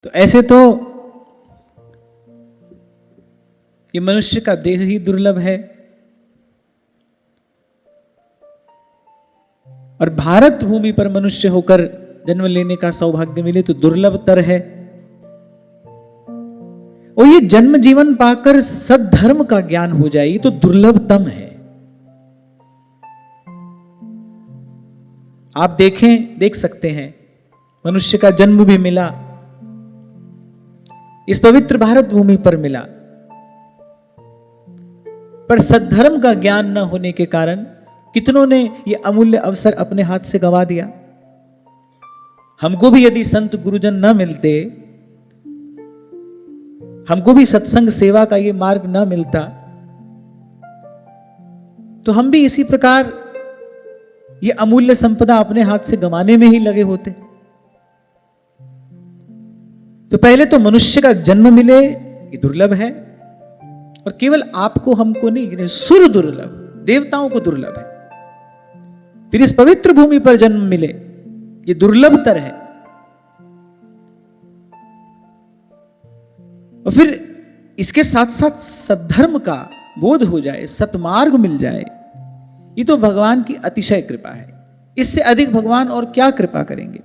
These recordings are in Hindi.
तो ऐसे तो ये मनुष्य का देह ही दुर्लभ है, और भारत भूमि पर मनुष्य होकर जन्म लेने का सौभाग्य मिले तो दुर्लभतर है। और ये जन्म जीवन पाकर सद्धर्म का ज्ञान हो जाए, ये तो दुर्लभतम है। आप देख सकते हैं, मनुष्य का जन्म भी मिला, इस पवित्र भारत भूमि पर मिला, पर सद्धर्म का ज्ञान न होने के कारण कितनों ने यह अमूल्य अवसर अपने हाथ से गंवा दिया। हमको भी यदि संत गुरुजन न मिलते, हमको भी सत्संग सेवा का ये मार्ग न मिलता, तो हम भी इसी प्रकार ये अमूल्य संपदा अपने हाथ से गंवाने में ही लगे होते। तो पहले तो मनुष्य का जन्म मिले ये दुर्लभ है, और केवल आपको हमको नहीं, सुर दुर्लभ, देवताओं को दुर्लभ है। फिर इस पवित्र भूमि पर जन्म मिले ये दुर्लभतर है, और फिर इसके साथ साथ सद्धर्म का बोध हो जाए, सतमार्ग मिल जाए, ये तो भगवान की अतिशय कृपा है। इससे अधिक भगवान और क्या कृपा करेंगे।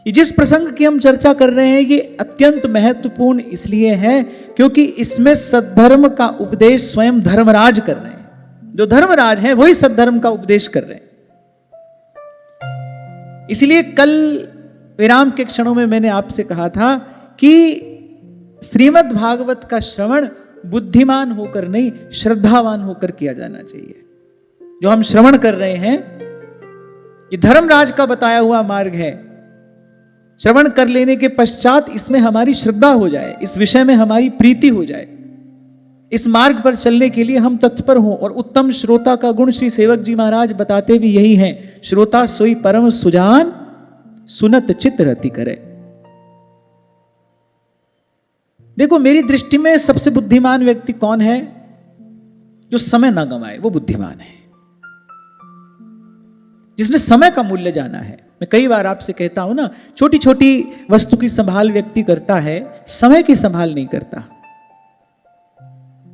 ये जिस प्रसंग की हम चर्चा कर रहे हैं ये अत्यंत महत्वपूर्ण इसलिए है क्योंकि इसमें सद्धर्म का उपदेश स्वयं धर्मराज कर रहे हैं। जो धर्मराज हैं वही सद्धर्म का उपदेश कर रहे हैं। इसलिए कल विराम के क्षणों में मैंने आपसे कहा था कि श्रीमद् भागवत का श्रवण बुद्धिमान होकर नहीं, श्रद्धावान होकर किया जाना चाहिए। जो हम श्रवण कर रहे हैं ये धर्मराज का बताया हुआ मार्ग है। श्रवण कर लेने के पश्चात इसमें हमारी श्रद्धा हो जाए, इस विषय में हमारी प्रीति हो जाए, इस मार्ग पर चलने के लिए हम तत्पर हों। और उत्तम श्रोता का गुण श्री सेवक जी महाराज बताते भी यही हैं, श्रोता सोई परम सुजान, सुनत चित्त रति करे। देखो मेरी दृष्टि में सबसे बुद्धिमान व्यक्ति कौन है? जो समय ना गंवाए, वो बुद्धिमान है। जिसने समय का मूल्य जाना है। मैं कई बार आपसे कहता हूं ना, छोटी छोटी वस्तु की संभाल व्यक्ति करता है, समय की संभाल नहीं करता।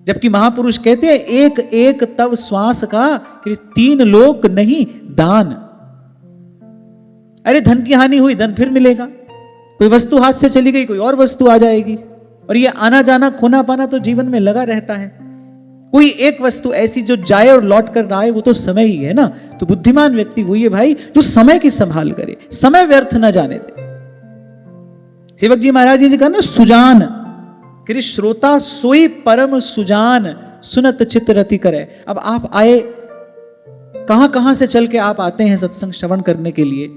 जबकि महापुरुष कहते हैं एक एक तव श्वास का 3 लोक नहीं दान। अरे धन की हानि हुई, धन फिर मिलेगा। कोई वस्तु हाथ से चली गई, कोई और वस्तु आ जाएगी, और ये आना जाना खोना पाना तो जीवन में लगा रहता है। कोई एक वस्तु ऐसी जो जाए और लौट कर आए, वो तो समय ही है ना। तो बुद्धिमान व्यक्ति वही है भाई जो समय की संभाल करे, समय व्यर्थ न जाने दे। सेवक जी महाराज जी ने कहा ना, सुजान कि श्रोता सोई परम सुजान, सुनत चित्त रति करे। अब आप आए, कहां कहां से चल के आप आते हैं सत्संग श्रवण करने के लिए।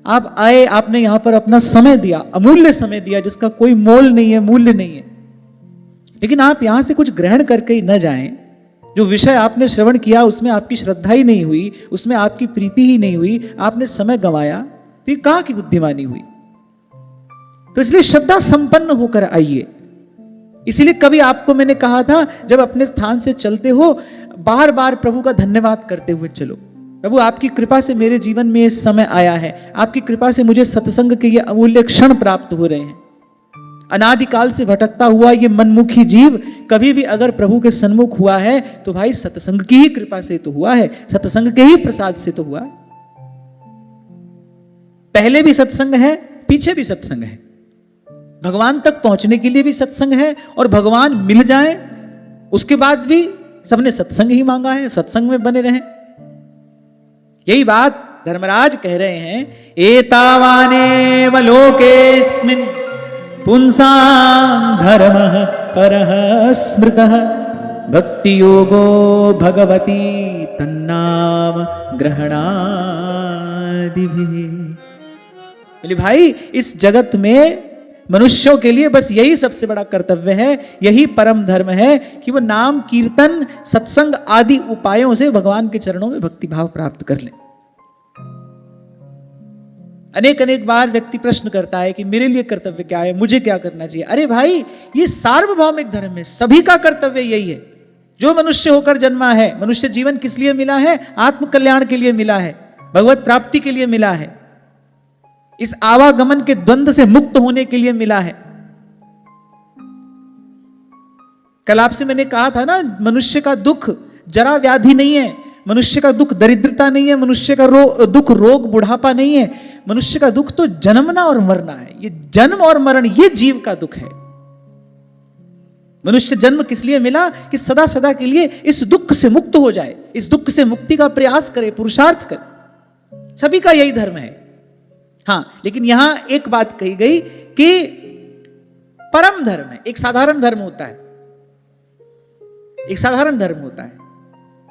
आप आए, आपने यहां पर अपना समय दिया, अमूल्य समय दिया जिसका कोई मोल नहीं है, मूल्य नहीं है। लेकिन आप यहां से कुछ ग्रहण करके ही न जाएं। जो विषय आपने श्रवण किया उसमें आपकी श्रद्धा ही नहीं हुई, उसमें आपकी प्रीति ही नहीं हुई, आपने समय गंवाया, तो ये कहां की बुद्धिमानी हुई। तो इसलिए श्रद्धा संपन्न होकर आइए। इसलिए कभी आपको मैंने कहा था, जब अपने स्थान से चलते हो बार बार प्रभु का धन्यवाद करते हुए चलो। प्रभु आपकी कृपा से मेरे जीवन में ये समय आया है, आपकी कृपा से मुझे सत्संग के ये अमूल्य क्षण प्राप्त हो रहे हैं। अनादिकाल से भटकता हुआ ये मनमुखी जीव कभी भी अगर प्रभु के सन्मुख हुआ है तो भाई सत्संग की ही कृपा से तो हुआ है, सत्संग के ही प्रसाद से तो हुआ है। पहले भी सत्संग है, पीछे भी सत्संग है, भगवान तक पहुंचने के लिए भी सत्संग है, और भगवान मिल जाए उसके बाद भी सबने सत्संग ही मांगा है, सत्संग में बने रहें। यही बात धर्मराज कह रहे हैं, एतावानेव लोकेस्मिन् पुंसां धर्मः परः स्मृतः भक्ति योगो भगवती तन्नाम ग्रहणादिभिः। बोले भाई इस जगत में मनुष्यों के लिए बस यही सबसे बड़ा कर्तव्य है, यही परम धर्म है कि वो नाम कीर्तन सत्संग आदि उपायों से भगवान के चरणों में भक्ति भाव प्राप्त कर ले। अनेक अनेक बार व्यक्ति प्रश्न करता है कि मेरे लिए कर्तव्य क्या है, मुझे क्या करना चाहिए। अरे भाई ये सार्वभौमिक धर्म है, सभी का कर्तव्य यही है। जो मनुष्य होकर जन्मा है, मनुष्य जीवन किस लिए मिला है? आत्म कल्याण के लिए मिला है, भगवत प्राप्ति के लिए मिला है। इस आवागमन के द्वंद्व से मुक्त होने के लिए मिला है। कल आपसे मैंने कहा था ना, मनुष्य का दुख जरा व्याधि नहीं है, मनुष्य का दुख दरिद्रता नहीं है, मनुष्य का दुख रोग बुढ़ापा नहीं है, मनुष्य का दुख तो जन्मना और मरना है। ये जन्म और मरण ये जीव का दुख है। मनुष्य जन्म किस लिए मिला? कि सदा सदा के लिए इस दुख से मुक्त हो जाए, इस दुख से मुक्ति का प्रयास करे, पुरुषार्थ करे। सभी का यही धर्म है। हां, लेकिन यहां एक बात कही गई कि परम धर्म है, एक साधारण धर्म होता है, एक साधारण धर्म होता है।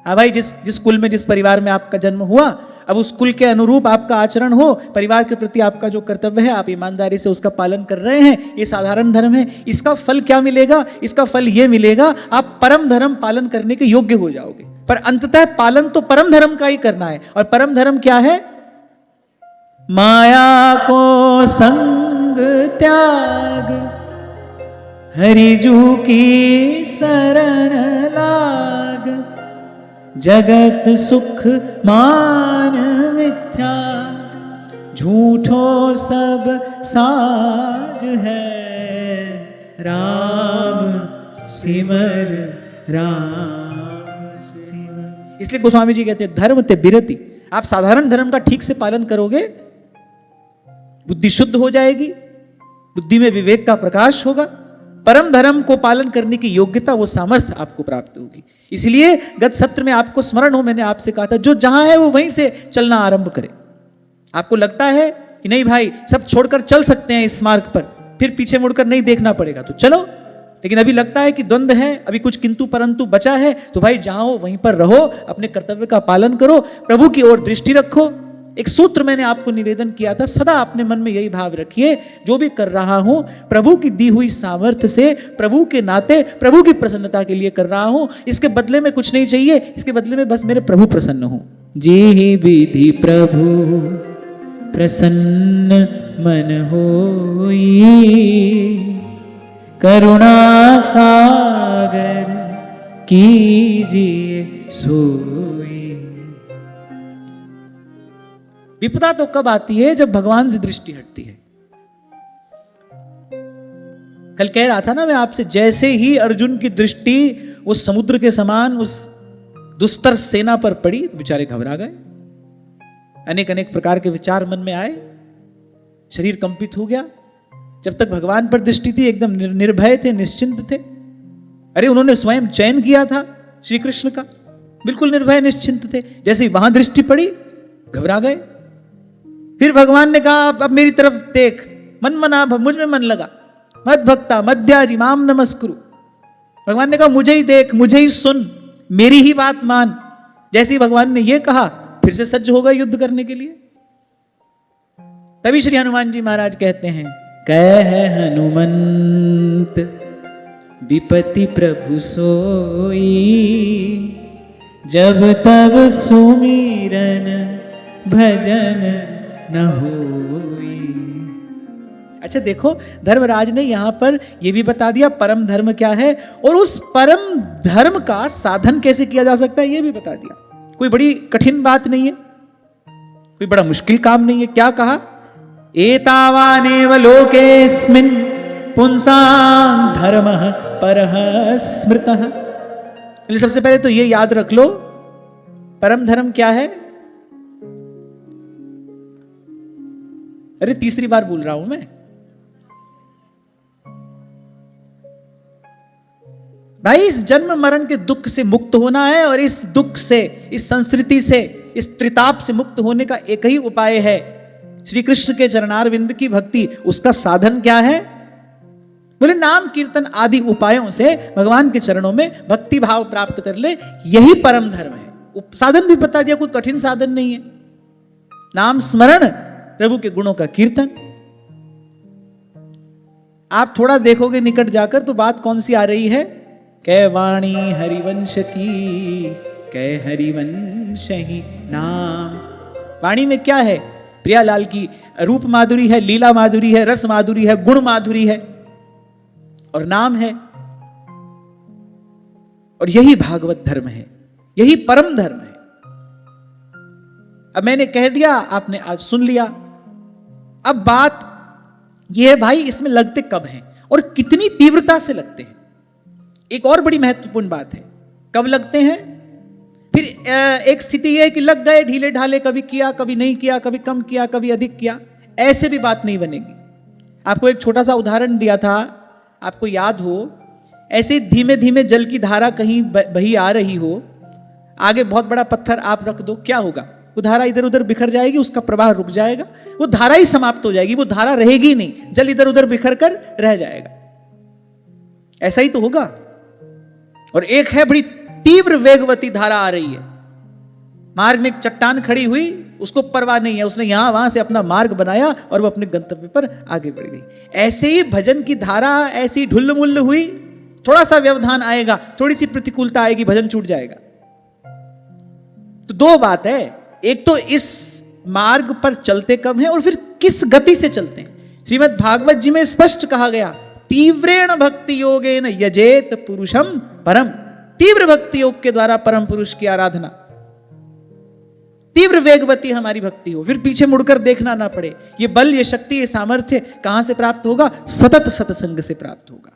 हाँ भाई, जिस कुल में, जिस परिवार में आपका जन्म हुआ, अब उस कुल के अनुरूप आपका आचरण हो, परिवार के प्रति आपका जो कर्तव्य है आप ईमानदारी से उसका पालन कर रहे हैं, ये साधारण धर्म है। इसका फल क्या मिलेगा? इसका फल ये मिलेगा, आप परम धर्म पालन करने के योग्य हो जाओगे। पर अंततः पालन तो परम धर्म का ही करना है। और परम धर्म क्या है? माया को संग त्याग, हरिजू की शरण लाग, जगत सुख मान मिथ्या, झूठो सब साज है, राम सिमर राम सिमर। इसलिए गोस्वामी जी कहते हैं धर्म ते बिरति। आप साधारण धर्म का ठीक से पालन करोगे, बुद्धि शुद्ध हो जाएगी, बुद्धि में विवेक का प्रकाश होगा, परम धर्म को पालन करने की योग्यता, वो सामर्थ्य आपको प्राप्त होगी। इसलिए गत सत्र में आपको स्मरण हो, मैंने आपसे कहा था जो जहां है वो वहीं से चलना आरंभ करे। आपको लगता है कि नहीं भाई सब छोड़कर चल सकते हैं इस मार्ग पर, फिर पीछे मुड़कर नहीं देखना पड़ेगा, तो चलो। लेकिन अभी लगता है कि द्वंद्व है, अभी कुछ किंतु परंतु बचा है, तो भाई जहां हो वहीं पर रहो, अपने कर्तव्य का पालन करो, प्रभु की ओर दृष्टि रखो। एक सूत्र मैंने आपको निवेदन किया था, सदा अपने मन में यही भाव रखिए, जो भी कर रहा हूं प्रभु की दी हुई सामर्थ्य से, प्रभु के नाते, प्रभु की प्रसन्नता के लिए कर रहा हूं। इसके बदले में कुछ नहीं चाहिए, इसके बदले में बस मेरे प्रभु प्रसन्न हो। जी ही विधि प्रभु प्रसन्न मन होई, करुणा सागर कीजिए सोई। विपदा तो कब आती है? जब भगवान से दृष्टि हटती है। कल कह रहा था ना मैं आपसे, जैसे ही अर्जुन की दृष्टि उस समुद्र के समान उस दुस्तर सेना पर पड़ी तो बेचारे घबरा गए, अनेक अनेक प्रकार के विचार मन में आए, शरीर कंपित हो गया। जब तक भगवान पर दृष्टि थी एकदम निर्भय थे, निश्चिंत थे। अरे उन्होंने स्वयं चयन किया था श्री कृष्ण का, बिल्कुल निर्भय निश्चिंत थे। जैसे ही वहां दृष्टि पड़ी घबरा गए। फिर भगवान ने कहा अब मेरी तरफ देख, मन मना मुझ में मन लगा, मद भक्ता मध्याजी माम नमस्कुरु। भगवान ने कहा मुझे ही देख, मुझे ही सुन, मेरी ही बात मान। जैसे ही भगवान ने यह कहा फिर से सज्ज हो गए युद्ध करने के लिए। तभी श्री हनुमान जी महाराज कहते हैं, कह हनुमंत विपति प्रभु सोई, जब तब सुमिरन भजन न होई। अच्छा देखो, धर्मराज ने यहां पर यह भी बता दिया परम धर्म क्या है, और उस परम धर्म का साधन कैसे किया जा सकता है यह भी बता दिया। कोई बड़ी कठिन बात नहीं है, कोई बड़ा मुश्किल काम नहीं है। क्या कहा? एतावानेव लोकेस्मिन् पुंसां धर्मः परः स्मृतः। सबसे पहले तो ये याद रख लो, परम धर्म क्या है? अरे तीसरी बार बोल रहा हूं मैं भाई। इस जन्म मरण के दुख से मुक्त होना है, और इस दुख से, इस संस्कृति से, इस त्रिताप से मुक्त होने का एक ही उपाय है, श्री कृष्ण के चरणारविंद की भक्ति। उसका साधन क्या है? बोले नाम कीर्तन आदि उपायों से भगवान के चरणों में भक्ति भाव प्राप्त कर ले, यही परम धर्म है। साधन भी बता दिया, कोई कठिन साधन नहीं है। नाम स्मरण, प्रभु के गुणों का कीर्तन। आप थोड़ा देखोगे निकट जाकर तो बात कौन सी आ रही है? कै वाणी हरिवंश की, कै हरिवंश ही नाम। वाणी में क्या है? प्रियालाल की रूप माधुरी है, लीला माधुरी है, रस माधुरी है, गुण माधुरी है, और नाम है। और यही भागवत धर्म है, यही परम धर्म है। अब मैंने कह दिया, आपने आज सुन लिया। अब बात यह है भाई, इसमें लगते कब हैं और कितनी तीव्रता से लगते हैं। एक और बड़ी महत्वपूर्ण बात है, कब लगते हैं। फिर एक स्थिति यह है कि लग गए ढीले ढाले, कभी किया कभी नहीं किया, कभी कम किया कभी अधिक किया, ऐसे भी बात नहीं बनेगी। आपको एक छोटा सा उदाहरण दिया था, आपको याद हो, ऐसे धीमे धीमे जल की धारा कहीं बही आ रही हो, आगे बहुत बड़ा पत्थर आप रख दो, क्या होगा, वो धारा इधर उधर बिखर जाएगी, उसका प्रवाह रुक जाएगा, वो धारा ही समाप्त हो जाएगी, वो धारा रहेगी नहीं, जल इधर उधर बिखर कर रह जाएगा। ऐसा ही तो होगा। और एक है बड़ी तीव्र वेगवती धारा आ रही है, मार्ग में एक चट्टान खड़ी हुई, उसको परवाह नहीं है, उसने यहां वहां से अपना मार्ग बनाया और वो अपने गंतव्य पर आगे बढ़ गई। ऐसे ही भजन की धारा ऐसी ढुल्ल-मुल्ल हुई, थोड़ा सा व्यवधान आएगा, थोड़ी सी प्रतिकूलता आएगी, भजन छूट जाएगा। तो दो बात है, एक तो इस मार्ग पर चलते कब हैं और फिर किस गति से चलते हैं। श्रीमद् भागवत जी में स्पष्ट कहा गया, तीव्रेण भक्ति योगेन यजेत पुरुषम परम। तीव्र भक्ति योग के द्वारा परम पुरुष की आराधना, तीव्र वेगवती हमारी भक्ति हो, फिर पीछे मुड़कर देखना ना पड़े। ये बल, ये शक्ति, ये सामर्थ्य कहां से प्राप्त होगा? सतत सत्संग से प्राप्त होगा।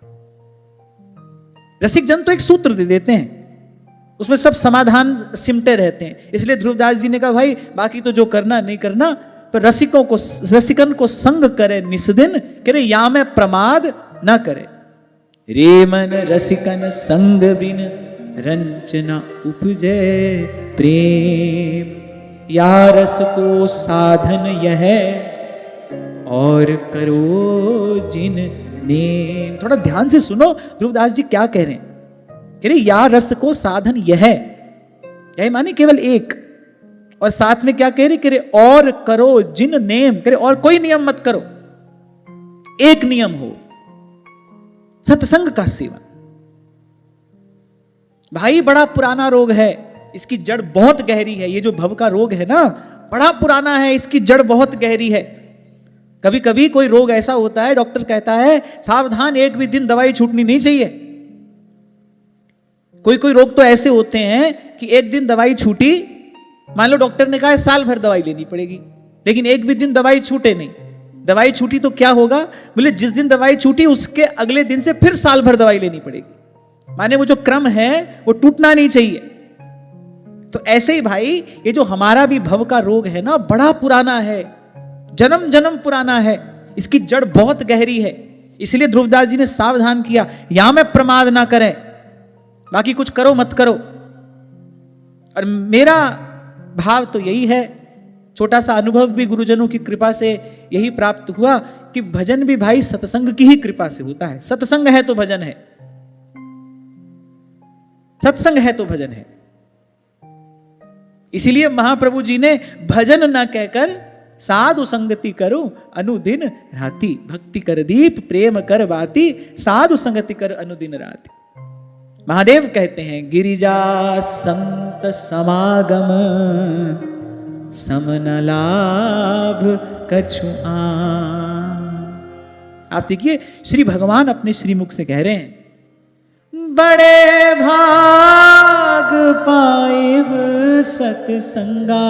रसिक जन तो एक सूत्र दे देते हैं, उसमें सब समाधान सिमटे रहते हैं। इसलिए ध्रुवदास जी ने कहा, भाई बाकी तो जो करना नहीं करना, पर रसिकन को संग करे निस्दिन, करे या में प्रमाद ना करे। रे मन रसिकन संग बिन रंचना उपजे प्रेम, या रस को साधन यह और करो जिन नेम। थोड़ा ध्यान से सुनो ध्रुवदास जी क्या कह रहे हैं। कह रहे या रस को साधन यह, यही माने केवल एक, और साथ में क्या कह रहे, कह रहे और करो जिन नेम, कह रहे और कोई नियम मत करो, एक नियम हो, सत्संग का सेवन। भाई बड़ा पुराना रोग है, इसकी जड़ बहुत गहरी है। ये जो भव का रोग है ना, बड़ा पुराना है, इसकी जड़ बहुत गहरी है। कभी कभी कोई रोग ऐसा होता है, डॉक्टर कहता है सावधान, एक भी दिन दवाई छूटनी नहीं चाहिए। कोई कोई रोग तो ऐसे होते हैं कि एक दिन दवाई छूटी, मान लो डॉक्टर ने कहा है साल भर दवाई लेनी पड़ेगी, लेकिन एक भी दिन दवाई छूटे नहीं। दवाई छूटी तो क्या होगा, बोले जिस दिन दवाई छूटी उसके अगले दिन से फिर साल भर दवाई लेनी पड़ेगी। माने वो जो क्रम है वो टूटना नहीं चाहिए। तो ऐसे ही भाई ये जो हमारा भी भव का रोग है ना, बड़ा पुराना है, जन्म जन्म पुराना है, इसकी जड़ बहुत गहरी है। इसलिए ध्रुवदास जी ने सावधान किया, या में प्रमाद ना करें, बाकी कुछ करो मत करो। और मेरा भाव तो यही है, छोटा सा अनुभव भी गुरुजनों की कृपा से यही प्राप्त हुआ कि भजन भी भाई सत्संग की ही कृपा से होता है। सत्संग है तो भजन है, सत्संग है तो भजन है। इसीलिए महाप्रभु जी ने भजन न कहकर साधु संगति करो अनुदिन राति, भक्ति कर दीप प्रेम कर बाती, साधु संगति कर अनुदिन राति। महादेव कहते हैं, गिरिजा संत समागम समन लाभ कछु आन। आप देखिए श्री भगवान अपने श्रीमुख से कह रहे हैं, बड़े भाग पाएब सतसंगा,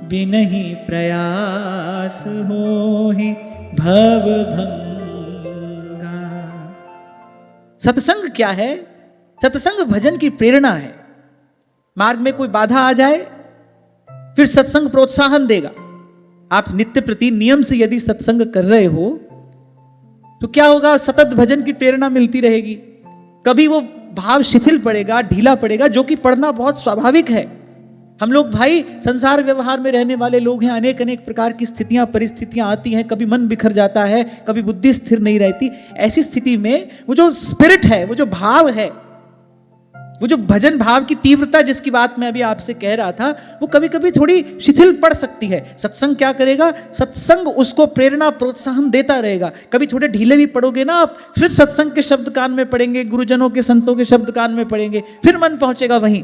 बिनहि प्रयास होहि भव भंगा। सत्संग क्या है? सत्संग भजन की प्रेरणा है। मार्ग में कोई बाधा आ जाए, फिर सत्संग प्रोत्साहन देगा। आप नित्य प्रति नियम से यदि सत्संग कर रहे हो तो क्या होगा, सतत भजन की प्रेरणा मिलती रहेगी। कभी वो भाव शिथिल पड़ेगा, ढीला पड़ेगा, जो कि पड़ना बहुत स्वाभाविक है। हम लोग भाई संसार व्यवहार में रहने वाले लोग हैं, अनेक अनेक प्रकार की स्थितियां परिस्थितियां आती हैं, कभी मन बिखर जाता है, कभी बुद्धि स्थिर नहीं रहती। ऐसी स्थिति में वो जो स्पिरिट है, वो जो भाव है, वो जो भजन भाव की तीव्रता जिसकी बात मैं अभी आपसे कह रहा था, वो कभी कभी थोड़ी शिथिल पड़ सकती है। सत्संग क्या करेगा? सत्संग उसको प्रेरणा प्रोत्साहन देता रहेगा। कभी थोड़े ढीले भी पड़ोगे ना आप, फिर सत्संग के शब्द कान में पड़ेंगे, गुरुजनों के संतों के शब्द कान में पड़ेंगे, फिर मन पहुंचेगा वहीं।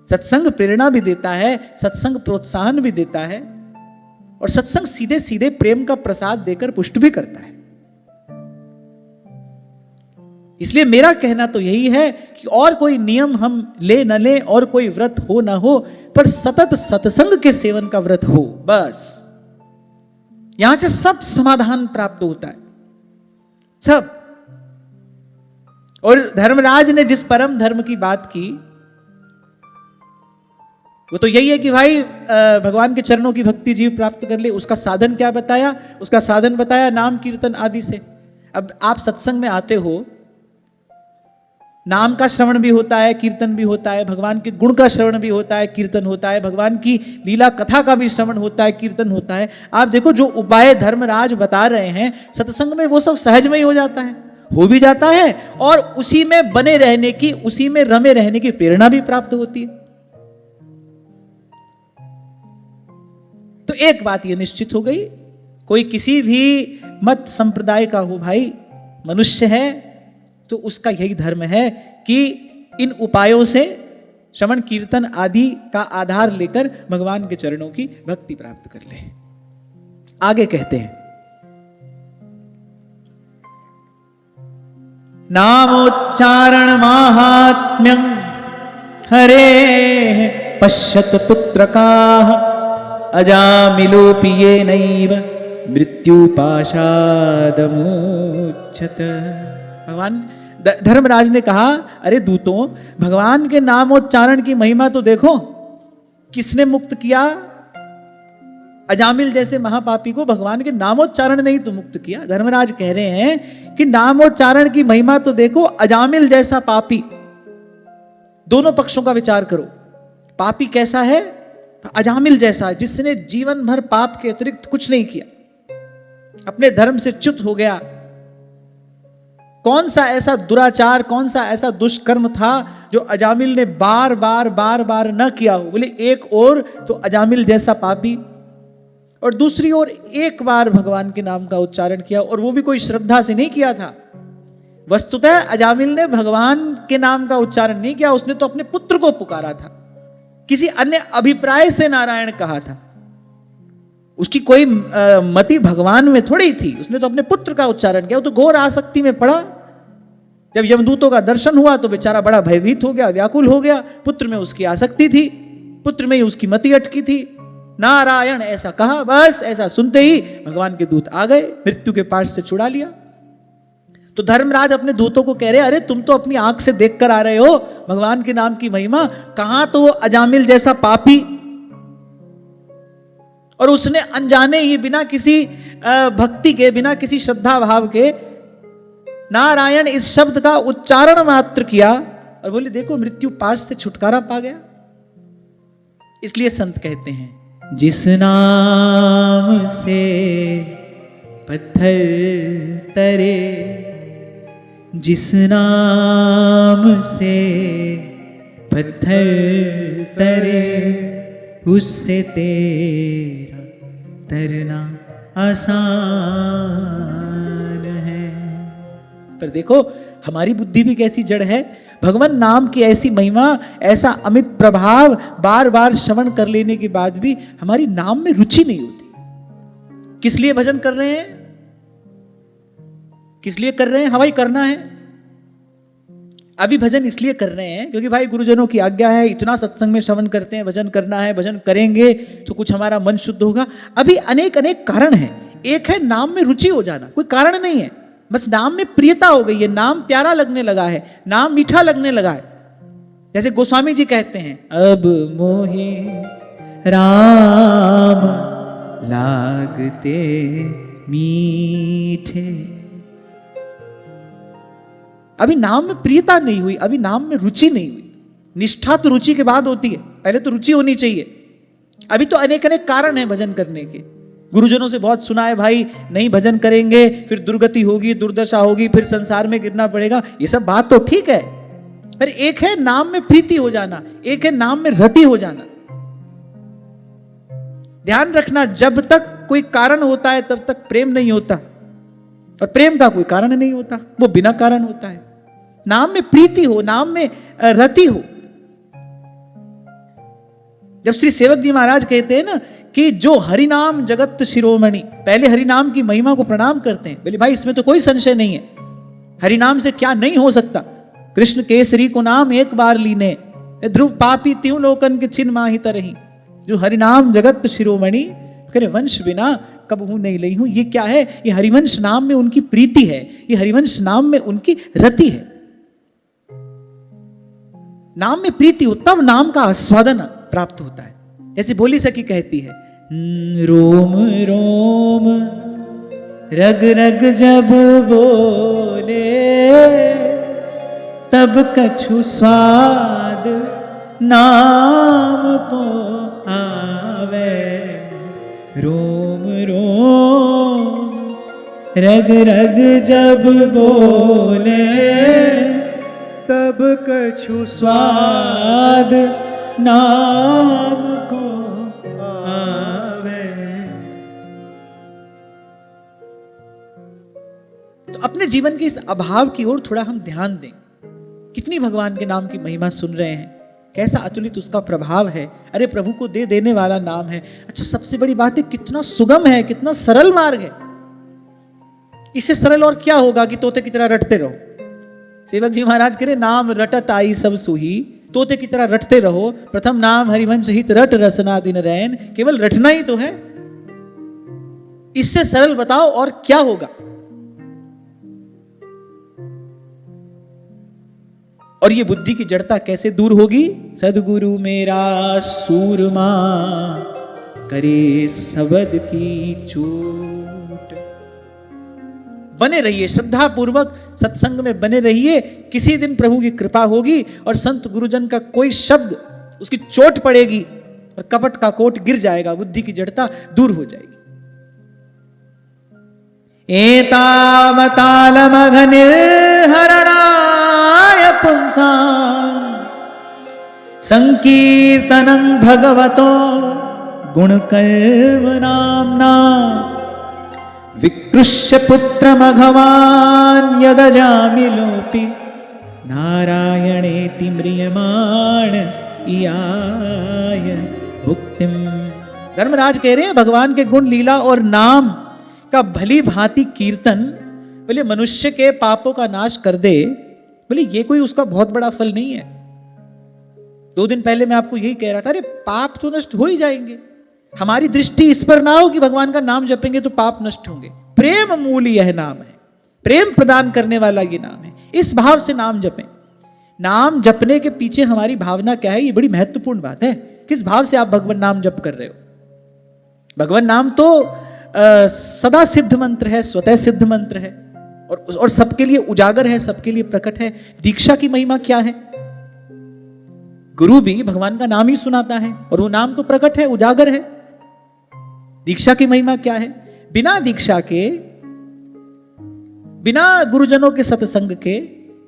सत्संग प्रेरणा भी देता है, सत्संग प्रोत्साहन भी देता है, और सत्संग सीधे सीधे प्रेम का प्रसाद देकर पुष्ट भी करता है। इसलिए मेरा कहना तो यही है कि और कोई नियम हम ले न ले और कोई व्रत हो ना हो, पर सतत सत्संग के सेवन का व्रत हो, बस यहां से सब समाधान प्राप्त होता है, सब। और धर्मराज ने जिस परम धर्म की बात की वो तो यही है कि भाई भगवान के चरणों की भक्ति जीव प्राप्त कर ले। उसका साधन क्या बताया? उसका साधन बताया नाम कीर्तन आदि से। अब आप सत्संग में आते हो, नाम का श्रवण भी होता है, कीर्तन भी होता है, भगवान के गुण का श्रवण भी होता है, कीर्तन होता है, भगवान की लीला कथा का भी श्रवण होता है, कीर्तन होता है। आप देखो जो उपाय धर्मराज बता रहे हैं सत्संग में वो सब सहज में ही हो जाता है, हो भी जाता है, और उसी में बने रहने की, उसी में रमे रहने की प्रेरणा भी प्राप्त होती है। तो एक बात यह निश्चित हो गई, कोई किसी भी मत संप्रदाय का हो भाई, मनुष्य है तो उसका यही धर्म है कि इन उपायों से श्रवण कीर्तन आदि का आधार लेकर भगवान के चरणों की भक्ति प्राप्त कर ले। आगे कहते हैं, नामोच्चारण माहात्म्यं हरे पश्यत पुत्रकाः अजामिलोऽपि येनैव मृत्युपाशादमुच्यत। भगवान धर्मराज ने कहा, अरे दूतों, भगवान के नामोच्चारण की महिमा तो देखो, किसने मुक्त किया? अजामिल जैसे महापापी को भगवान के नामोच्चारण ने ही तो मुक्त किया। धर्मराज कह रहे हैं कि नामोच्चारण की महिमा तो देखो, अजामिल जैसा पापी। दोनों पक्षों का विचार करो, पापी कैसा है? अजामिल जैसा, जिसने जीवन भर पाप के अतिरिक्त कुछ नहीं किया, अपने धर्म से च्युत हो गया। कौन सा ऐसा दुराचार, कौन सा ऐसा दुष्कर्म था जो अजामिल ने बार बार न किया हो? बोले एक और तो अजामिल जैसा पापी, और दूसरी ओर एक बार भगवान के नाम का उच्चारण किया, और वो भी कोई श्रद्धा से नहीं किया था। वस्तुतः अजामिल ने भगवान के नाम का उच्चारण नहीं किया, उसने तो अपने पुत्र को पुकारा था, किसी अन्य अभिप्राय से नारायण कहा था। उसकी कोई मति भगवान में थोड़ी थी, उसने तो अपने पुत्र का उच्चारण किया। वो तो घोर आसक्ति में पड़ा। जब यमदूतों का दर्शन हुआ तो बेचारा बड़ा भयभीत हो गया, व्याकुल हो गया। पुत्र में उसकी आसक्ति थी, पुत्र में ही उसकी मति अटकी थी। नारायण ऐसा कहा, बस ऐसा सुनते ही भगवान के दूत आ गए, मृत्यु के पास से छुड़ा लिया। तो धर्मराज अपने दूतों को कह रहे, अरे तुम तो अपनी आंख से देख कर आ रहे हो भगवान के नाम की महिमा, कहां तो वो अजामिल जैसा पापी, और उसने अनजाने ही बिना किसी भक्ति के, बिना किसी श्रद्धा भाव के नारायण इस शब्द का उच्चारण मात्र किया, और बोले देखो मृत्यु पाश से छुटकारा पा गया। इसलिए संत कहते हैं, जिस नाम से पत्थर तरे, जिस नाम से पत्थर तरे, उससे तेरा तरना आसान है। पर देखो हमारी बुद्धि भी कैसी जड़ है। भगवान नाम की ऐसी महिमा, ऐसा अमित प्रभाव बार बार श्रवण कर लेने के बाद भी हमारी नाम में रुचि नहीं होती। किस लिए भजन कर रहे हैं? किस लिए कर रहे हैं? हवाई करना है। अभी भजन इसलिए कर रहे हैं क्योंकि भाई गुरुजनों की आज्ञा है, इतना सत्संग में श्रवण करते हैं, भजन करना है, भजन करेंगे तो कुछ हमारा मन शुद्ध होगा। अभी अनेक अनेक कारण हैं। एक है नाम में रुचि हो जाना, कोई कारण नहीं है, बस नाम में प्रियता हो गई है, नाम प्यारा लगने लगा है, नाम मीठा लगने लगा है। जैसे गोस्वामी जी कहते हैं, अब मोहे राम लागते मीठे। अभी नाम में प्रियता नहीं हुई, अभी नाम में रुचि नहीं हुई। निष्ठा तो रुचि के बाद होती है, पहले तो रुचि होनी चाहिए। अभी तो अनेक अनेक कारण हैं भजन करने के। गुरुजनों से बहुत सुना है, भाई नहीं भजन करेंगे फिर दुर्गति होगी, दुर्दशा होगी, फिर संसार में गिरना पड़ेगा। ये सब बात तो ठीक है, पर एक है नाम में प्रीति हो जाना, एक है नाम में रति हो जाना। ध्यान रखना, जब तक कोई कारण होता है तब तक प्रेम नहीं होता, और प्रेम का कोई कारण नहीं होता, वो बिना कारण होता है। नाम में प्रीति हो, नाम में रति हो। जब श्री सेवक जी महाराज कहते हैं ना कि जो हरिनाम जगत शिरोमणि, पहले हरिनाम की महिमा को प्रणाम करते हैं। बोले भाई इसमें तो कोई संशय नहीं है, हरिनाम से क्या नहीं हो सकता। कृष्ण केसरी को नाम एक बार लीने, ध्रुव पापी त्यों लोकन के छिन माही तरही, जो हरिनाम जगत शिरोमणि, करे वंश बिना कब हूं नहीं लई हूं। ये क्या है? ये हरिवंश नाम में उनकी प्रीति है, ये हरिवंश नाम में उनकी रति है। नाम में प्रीति हो तब नाम का आस्वादन प्राप्त होता है। जैसे बोली सखी कहती है, रोम रोम रग रग जब बोले, तब कछु स्वाद नाम को आवे। रोम रोम रग रग जब बोले, तब कछु स्वाद नाम को आवे। तो अपने जीवन के इस अभाव की ओर थोड़ा हम ध्यान दें। कितनी भगवान के नाम की महिमा सुन रहे हैं, कैसा अतुलित उसका प्रभाव है। अरे प्रभु को दे देने वाला नाम है। अच्छा, सबसे बड़ी बात है कितना सुगम है, कितना सरल मार्ग है। इससे सरल और क्या होगा कि तोते की तरह रटते रहो। सेवक जी महाराज कह रहे, नाम रटत आई सब सुही, तोते की तरह रटते रहो। प्रथम नाम हरिवंश हित रट रसना दिन रैन। केवल रटना ही तो है, इससे सरल बताओ और क्या होगा। और ये बुद्धि की जड़ता कैसे दूर होगी? सदगुरु मेरा सूरमा, करे सबद की चोट। बने रहिए श्रद्धा पूर्वक सत्संग में, बने रहिए। किसी दिन प्रभु की कृपा होगी और संत गुरुजन का कोई शब्द उसकी चोट पड़ेगी और कपट का कोट गिर जाएगा, बुद्धि की जड़ता दूर हो जाएगी। एतावतालमघ निर्हरणाय पुंसां, संकीर्तनं भगवतो गुणकर्म नाम्ना। विकृष्य पुत्रमघवान् यदजामि लोपि, नारायणेति म्रियमाण इयाय भुक्तिम। धर्मराज कह रहे हैं भगवान के गुण लीला और नाम का भली भांति कीर्तन बोले मनुष्य के पापों का नाश कर दे। बोले ये कोई उसका बहुत बड़ा फल नहीं है। 2 दिन पहले मैं आपको यही कह रहा था, अरे पाप तो नष्ट हो ही जाएंगे। हमारी दृष्टि इस पर ना हो कि भगवान का नाम जपेंगे तो पाप नष्ट होंगे। प्रेम मूल यह नाम है, प्रेम प्रदान करने वाला ये नाम है। इस भाव से नाम जपें। नाम जपने के पीछे हमारी भावना क्या है, ये बड़ी महत्वपूर्ण बात है। किस भाव से आप भगवान नाम जप कर रहे हो? भगवान नाम तो सदा सिद्ध मंत्र है, स्वतः सिद्ध मंत्र है और सबके लिए उजागर है, सबके लिए प्रकट है। दीक्षा की महिमा क्या है? गुरु भी भगवान का नाम ही सुनाता है और वो नाम तो प्रकट है, उजागर है। दीक्षा की महिमा क्या है? बिना दीक्षा के, बिना गुरुजनों के सत्संग के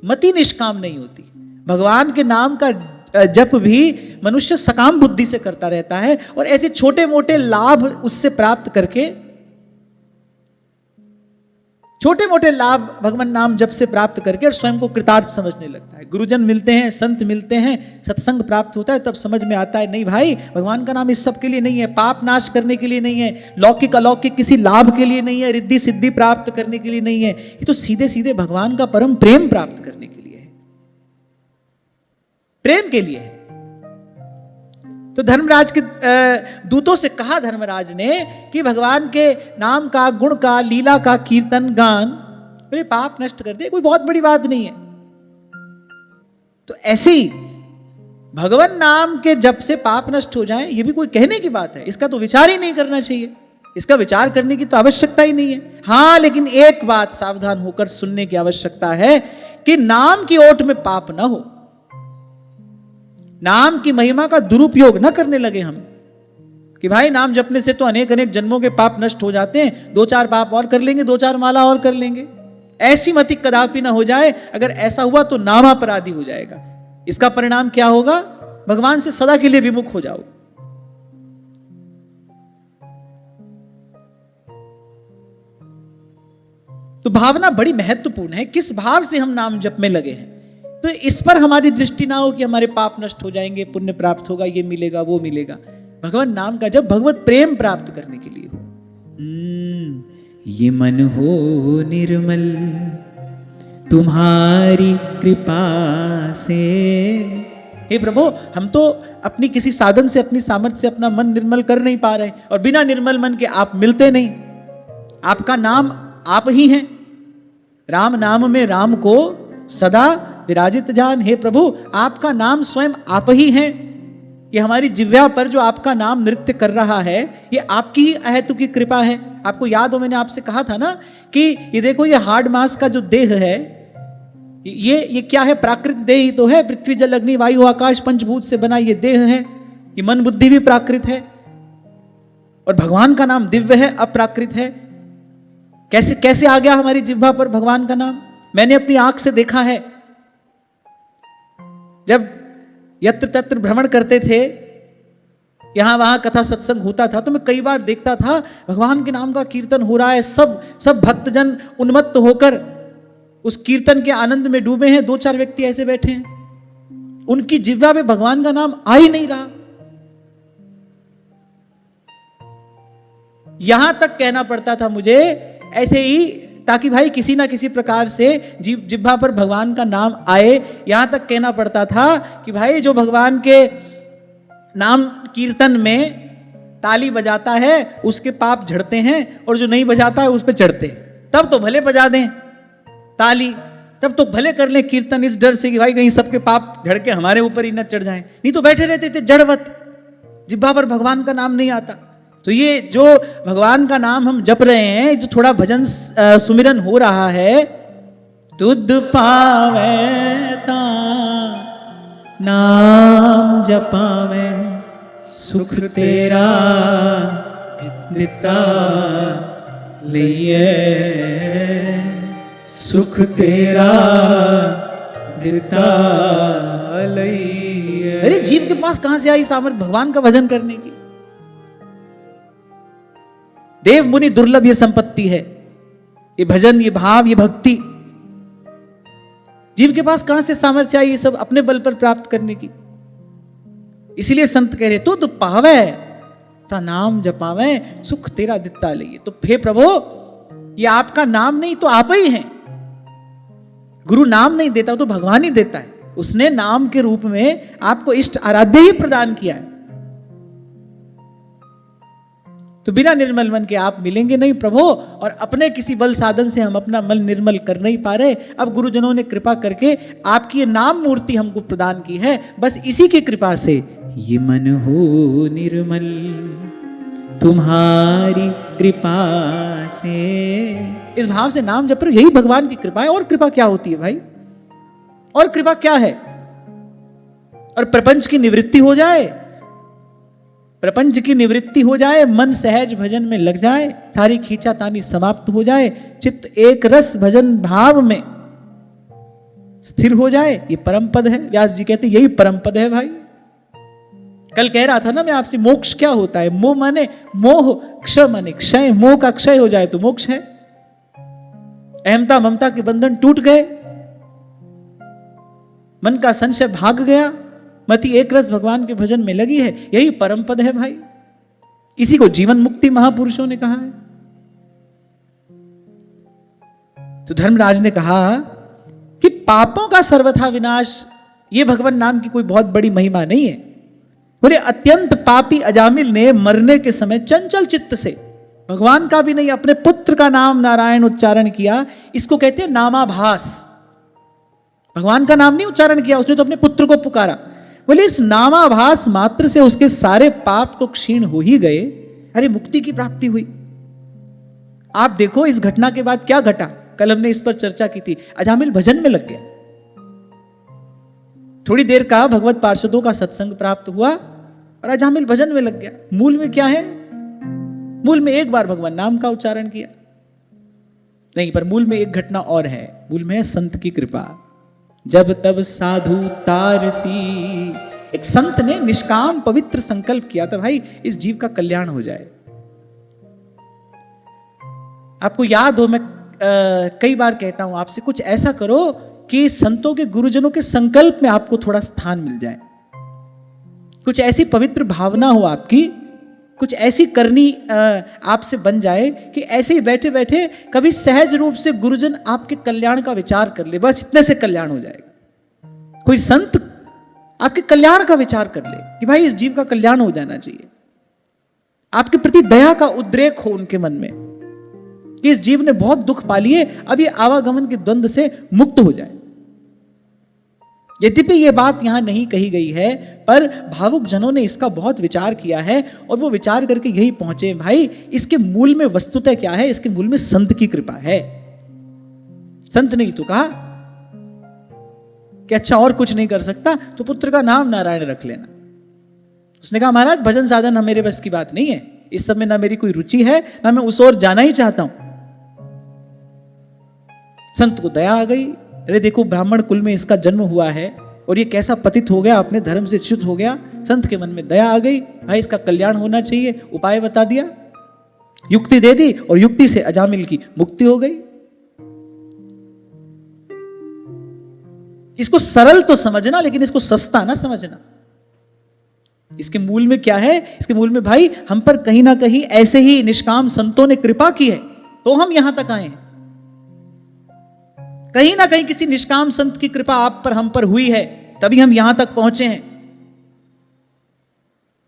मति निष्काम नहीं होती। भगवान के नाम का जप भी मनुष्य सकाम बुद्धि से करता रहता है और ऐसे छोटे मोटे लाभ उससे प्राप्त करके, छोटे मोटे लाभ भगवान नाम जप से प्राप्त करके और स्वयं को कृतार्थ समझने लगता है। गुरुजन मिलते हैं, संत मिलते हैं, सत्संग प्राप्त होता है, तब समझ में आता है नहीं भाई, भगवान का नाम इस सब के लिए नहीं है, पाप नाश करने के लिए नहीं है, लौकिक अलौकिक किसी लाभ के लिए नहीं है, रिद्धि सिद्धि प्राप्त करने के लिए नहीं है। ये तो सीधे सीधे भगवान का परम प्रेम प्राप्त करने के लिए है, प्रेम के लिए है। तो धर्मराज के दूतों से कहा धर्मराज ने कि भगवान के नाम का, गुण का, लीला का कीर्तन गान अरे पाप नष्ट कर दे, कोई बहुत बड़ी बात नहीं है। तो ऐसे ही भगवान नाम के जप से पाप नष्ट हो जाए, ये भी कोई कहने की बात है? इसका तो विचार ही नहीं करना चाहिए, इसका विचार करने की तो आवश्यकता ही नहीं है। हाँ, लेकिन एक बात सावधान होकर सुनने की आवश्यकता है कि नाम की ओट में पाप ना हो, नाम की महिमा का दुरुपयोग न करने लगे हम कि भाई नाम जपने से तो अनेक अनेक जन्मों के पाप नष्ट हो जाते हैं, 2-4 पाप और कर लेंगे, 2-4 माला और कर लेंगे। ऐसी मति कदापि ना हो जाए। अगर ऐसा हुआ तो नामापराधी हो जाएगा। इसका परिणाम क्या होगा? भगवान से सदा के लिए विमुख हो जाओ। तो भावना बड़ी महत्वपूर्ण है, किस भाव से हम नाम जप में लगे हैं। तो इस पर हमारी दृष्टि ना हो कि हमारे पाप नष्ट हो जाएंगे, पुण्य प्राप्त होगा, ये मिलेगा वो मिलेगा। भगवान नाम का जब भगवत प्रेम प्राप्त करने के लिए हो। ये मन हो निर्मल तुम्हारी कृपा से, हे प्रभु, हम तो अपनी किसी साधन से, अपनी सामर्थ्य से अपना मन निर्मल कर नहीं पा रहे, और बिना निर्मल मन के आप मिलते नहीं। आपका नाम आप ही हैं। राम नाम में राम को सदा विराजित जान। हे प्रभु, आपका नाम स्वयं आप ही हैं। ये हमारी जिह्वा पर जो आपका नाम नृत्य कर रहा है, ये आपकी ही अहेतु की कृपा है। आपको याद हो, मैंने आपसे कहा था ना कि ये देखो, ये हार्ड मास का जो देह है, ये क्या है? प्राकृत देह ही तो है। पृथ्वी जल अग्नि वायु आकाश पंचभूत से बना ये देह है। ये मन बुद्धि भी प्राकृत है, और भगवान का नाम दिव्य है, अप्राकृत है। कैसे कैसे आ गया हमारी जिह्वा पर भगवान का नाम? मैंने अपनी आंख से देखा है। जब यत्र तत्र भ्रमण करते थे, यहां वहां कथा सत्संग होता था, तो मैं कई बार देखता था भगवान के नाम का कीर्तन हो रहा है। सब भक्तजन उन्मत्त होकर उस कीर्तन के आनंद में डूबे हैं। 2-4 व्यक्ति ऐसे बैठे हैं, उनकी जिह्वा में भगवान का नाम आ ही नहीं रहा। यहां तक कहना पड़ता था मुझे ऐसे ही, ताकि भाई किसी ना किसी प्रकार से जिह्वा पर भगवान का नाम आए। यहां तक कहना पड़ता था कि भाई जो भगवान के नाम कीर्तन में ताली बजाता है उसके पाप झड़ते हैं, और जो नहीं बजाता है उस पर चढ़ते हैं। तब तो भले बजा दें ताली, तब तो भले कर लें कीर्तन, इस डर से कि भाई कहीं सबके पाप झड़ के हमारे ऊपर ही न चढ़ जाएं। नहीं तो बैठे रहते थे जड़वत, जिह्वा पर भगवान का नाम नहीं आता। तो ये जो भगवान का नाम हम जप रहे हैं, जो थोड़ा भजन सुमिरन हो रहा है, तुद पावे ता नाम जपावे, सुख तेरा दिता लिए, सुख तेरा दिता लिए। अरे जीव के पास कहां से आई सामर्थ्य भगवान का भजन करने की? देव मुनि दुर्लभ ये संपत्ति है, ये भजन, ये भाव, ये भक्ति। जीव के पास कहां से सामर्थ्य आई ये सब अपने बल पर प्राप्त करने की? इसीलिए संत कह रहे, तुद पावे ता नाम जपावे, सुख तेरा दिता लइए। तो हे प्रभु, ये आपका नाम नहीं तो आप ही हैं। गुरु नाम नहीं देता तो भगवान ही देता है। उसने नाम के रूप में आपको इष्ट आराध्य ही प्रदान किया है। तो बिना निर्मल मन के आप मिलेंगे नहीं प्रभु, और अपने किसी बल साधन से हम अपना मन निर्मल कर नहीं पा रहे। अब गुरुजनों ने कृपा करके आपकी ये नाम मूर्ति हमको प्रदान की है, बस इसी की कृपा से ये मन हो निर्मल तुम्हारी कृपा से। इस भाव से नाम जप रहे, यही भगवान की कृपा है। और कृपा क्या होती है भाई? और कृपा क्या है? और प्रपंच की निवृत्ति हो जाए, प्रपंच की निवृत्ति हो जाए, मन सहज भजन में लग जाए, सारी खींचातानी समाप्त हो जाए, चित्त एक रस भजन भाव में स्थिर हो जाए, ये परम पद है। व्यास जी कहते यही परम पद है भाई। कल कह रहा था ना मैं आपसे, मोक्ष क्या होता है? मोह माने मोह, क्षय माने क्षय। मोह का क्षय हो जाए तो मोक्ष है। अहमता ममता के बंधन टूट गए, मन का संशय भाग गया, मति एक रस भगवान के भजन में लगी है, यही परम पद है भाई। इसी को जीवन मुक्ति महापुरुषों ने कहा है। तो धर्मराज ने कहा कि पापों का सर्वथा विनाश, ये भगवान नाम की कोई बहुत बड़ी महिमा नहीं है। बोले अत्यंत पापी अजामिल ने मरने के समय चंचल चित्त से, भगवान का भी नहीं अपने पुत्र का नाम नारायण उच्चारण किया। इसको कहते हैं नामाभास। भगवान का नाम नहीं उच्चारण किया उसने, तो अपने पुत्र को पुकारा। बोले इस नामाभास मात्र से उसके सारे पाप तो क्षीण हो ही गए, अरे मुक्ति की प्राप्ति हुई। आप देखो इस घटना के बाद क्या घटा, कल हमने इस पर चर्चा की थी। अजामिल भजन में लग गया, थोड़ी देर का भगवत पार्षदों का सत्संग प्राप्त हुआ और अजामिल भजन में लग गया। मूल में क्या है? मूल में एक बार भगवान नाम का उच्चारण किया नहीं, पर मूल में एक घटना और है। मूल में है संत की कृपा। जब तब साधु तारसी, एक संत ने निष्काम पवित्र संकल्प किया था, भाई इस जीव का कल्याण हो जाए। आपको याद हो, मैं कई बार कहता हूं आपसे, कुछ ऐसा करो कि संतों के गुरुजनों के संकल्प में आपको थोड़ा स्थान मिल जाए। कुछ ऐसी पवित्र भावना हो आपकी, कुछ ऐसी करनी आपसे बन जाए कि ऐसे ही बैठे बैठे कभी सहज रूप से गुरुजन आपके कल्याण का विचार कर ले, बस इतने से कल्याण हो जाएगा। कोई संत आपके कल्याण का विचार कर ले कि भाई इस जीव का कल्याण हो जाना चाहिए। आपके प्रति दया का उद्रेक हो उनके मन में कि इस जीव ने बहुत दुख पा लिए, अब ये आवागमन के द्वंद्व से मुक्त हो जाए। यद्यपि ये बात यहां नहीं कही गई है, पर भावुक जनों ने इसका बहुत विचार किया है और वो विचार करके यही पहुंचे, भाई इसके मूल में वस्तुतः क्या है? इसके मूल में संत की कृपा है। संत ने तो कहा कि अच्छा और कुछ नहीं कर सकता तो पुत्र का नाम नारायण रख लेना। उसने कहा महाराज भजन साधन मेरे बस की बात नहीं है, इस सब में ना मेरी कोई रुचि है, ना मैं उस ओर जाना ही चाहता हूं। संत को दया आ गई, अरे देखो ब्राह्मण कुल में इसका जन्म हुआ है और ये कैसा पतित हो गया, अपने धर्म से च्युत हो गया। संत के मन में दया आ गई, भाई इसका कल्याण होना चाहिए, उपाय बता दिया, युक्ति दे दी और युक्ति से अजामिल की मुक्ति हो गई। इसको सरल तो समझना, लेकिन इसको सस्ता ना समझना। इसके मूल में क्या है? इसके मूल में भाई हम पर कहीं ना कहीं ऐसे ही निष्काम संतों ने कृपा की है तो हम यहां तक आए हैं। कहीं ना कहीं किसी निष्काम संत की कृपा आप पर हम पर हुई है, तभी हम यहां तक पहुंचे हैं।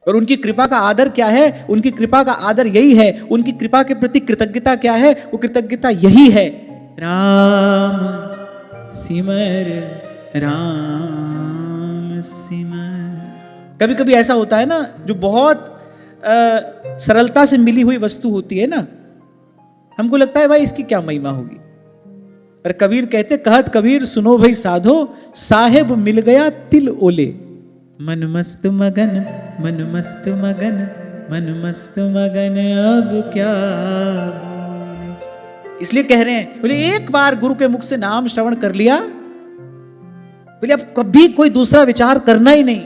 और उनकी कृपा का आदर क्या है? उनकी कृपा का आदर यही है, उनकी कृपा के प्रति कृतज्ञता क्या है? वो कृतज्ञता यही है, राम सिमर राम सिमर। कभी कभी ऐसा होता है ना, जो बहुत सरलता से मिली हुई वस्तु होती है ना, हमको लगता है भाई इसकी क्या महिमा होगी। पर कबीर कहते, कहत कबीर सुनो भाई साधो, साहेब मिल गया तिल ओले, मन मस्त मगन मन मस्त मगन मन मस्त मगन अब क्या बोले। इसलिए कह रहे हैं, बोले एक बार गुरु के मुख से नाम श्रवण कर लिया, बोले अब कभी कोई दूसरा विचार करना ही नहीं।